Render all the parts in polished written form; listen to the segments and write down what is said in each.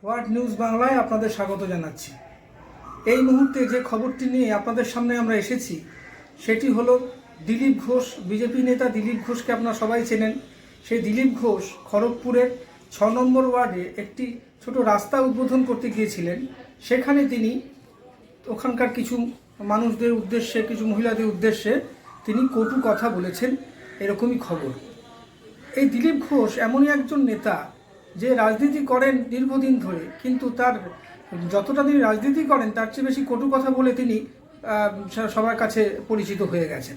Word news বাংলায় আপনাদের স্বাগত জানাচ্ছি। এই মুহূর্তে যে খবরটি নিয়ে আপনাদের সামনে আমরা এসেছি সেটি হলো দিলীপ ঘোষ। বিজেপি নেতা দিলীপ ঘোষকে আপনারা সবাই চেনেন। সেই দিলীপ ঘোষ খড়গপুরের 6 নম্বর ওয়ার্ডে একটি ছোট রাস্তা উদ্বোধন করতে গিয়েছিলেন। সেখানে তিনি ওখানকার কিছু মানুষদের উদ্দেশ্যে, কিছু মহিলাদের উদ্দেশ্যে তিনি কটু কথা বলেছেন, এরকমই খবর। এই দিলীপ ঘোষ এমনই একজন নেতা যে রাজনীতি করেন দীর্ঘদিন ধরে, কিন্তু তার যতটা তিনি রাজনীতি করেন তার চেয়ে বেশি কটু কথা বলে তিনি সবার কাছে পরিচিত হয়ে গেছেন।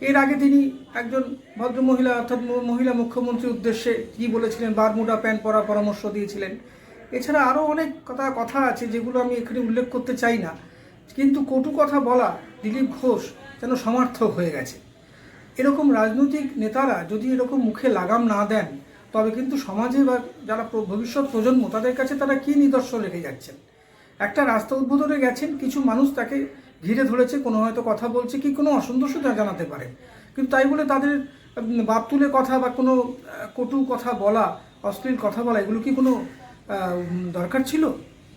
এর আগে তিনি একজন ভদ্র মহিলা অর্থাৎ মহিলা মুখ্যমন্ত্রীর উদ্দেশ্যে কী বলেছিলেন, বারমুডা প্যান্ট পরার পরামর্শ দিয়েছিলেন। এছাড়া আরও অনেক কথা আছে যেগুলো আমি এখানে উল্লেখ করতে চাই না, কিন্তু কটু কথা বলা দিলীপ ঘোষ যেন সমার্থক হয়ে গেছে। এরকম রাজনৈতিক নেতারা যদি এরকম মুখে লাগাম না দেন তবে কিন্তু সমাজে বা যারা ভবিষ্যৎ প্রজন্ম তাদের কাছে তারা কী নিদর্শন রেখে যাচ্ছেন। একটা রাস্তা উদ্বোধনে গেছেন, কিছু মানুষ তাকে ঘিরে ধরেছে, কোনো হয়তো কথা বলছে কি কোনো অসন্তোষও জানাতে পারে, কিন্তু তাই বলে তাদের বাপ তুলে কথা বা কোনো কটু কথা বলা, অশ্লীল কথা বলা, এগুলো কি কোনো দরকার ছিল?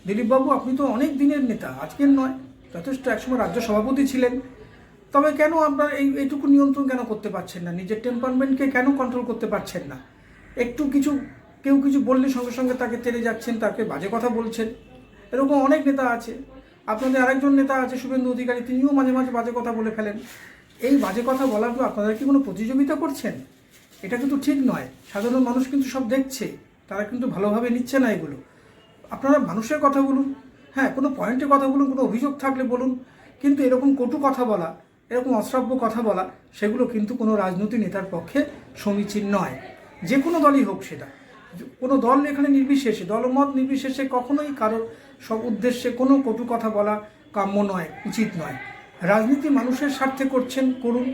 দিলীপবাবু, আপনি তো অনেক দিনের নেতা, আজকের নয়, যথেষ্ট একসময় রাজ্য সভাপতি ছিলেন। তবে কেন আপনার এইটুকু নিয়ন্ত্রণ কেন করতে পারছেন না? নিজের টেম্পারমেন্টকে কেন কন্ট্রোল করতে পারছেন না? একটু কেউ কিছু বললে সঙ্গে সঙ্গে তাকে তেড়ে যাচ্ছেন, তাকে বাজে কথা বলছেন। এরকম অনেক নেতা আছে। আপনাদের আরেকজন নেতা আছে শুভেন্দু অধিকারী, তিনিও মাঝে মাঝে বাজে কথা বলে ফেলেন। এই বাজে কথা বলাগুলো আপনারা কি কোনো প্রতিযোগিতা করছেন? এটা কিন্তু ঠিক নয়। সাধারণ মানুষ কিন্তু সব দেখছে, তারা কিন্তু ভালোভাবে নিচ্ছে না এগুলো। আপনারা মানুষের কথা বলুন, হ্যাঁ, কোনো পয়েন্টে কথা বলুন, কোনো অভিযোগ থাকলে বলুন, কিন্তু এরকম কটু কথা বলা, এরকম অশ্রাব্য কথা বলা, সেগুলো কিন্তু কোনো রাজনৈতিক নেতার পক্ষে সমীচীন নয়। যে কোনো দলই হোক, সেটা কোনো দল এখানে নির্বিশেষে, দলমত নির্বিশেষে কখনোই কারোর সব উদ্দেশ্যে কোনো কটু কথা বলা কাম্য নয়, উচিত নয়। রাজনীতি মানুষের স্বার্থে করছেন, করুন।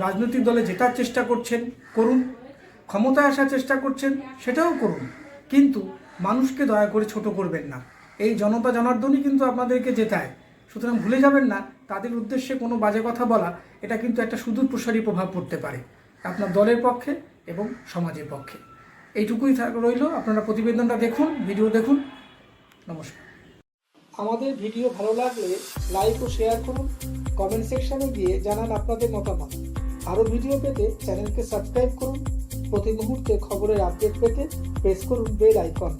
রাজনৈতিক দলে জেতার চেষ্টা করছেন, করুন। ক্ষমতায় আসার চেষ্টা করছেন, সেটাও করুন, কিন্তু মানুষকে দয়া করে ছোট করবেন না। এই জনতা জনার্দনই কিন্তু আপনাদেরকে জেতায়। সুতরাং ভুলে যাবেন না, তাদের উদ্দেশ্যে কোনো বাজে কথা বলা, এটা কিন্তু একটা সুদূর প্রসারী প্রভাব পড়তে পারে আপনার দলের পক্ষে এবং সমাজের পক্ষে। এইটুকুই রইল। আপনারা প্রতিবেদনটা দেখুন, ভিডিও দেখুন। নমস্কার। আমাদের ভিডিও ভালো লাগলে লাইক ও শেয়ার করুন, কমেন্ট সেকশনে গিয়ে জানান আপনাদের মতামত। আরও ভিডিও পেতে চ্যানেলকে সাবস্ক্রাইব করুন। প্রতি মুহূর্তে খবরের আপডেট পেতে প্রেস করুন বেল আইকন।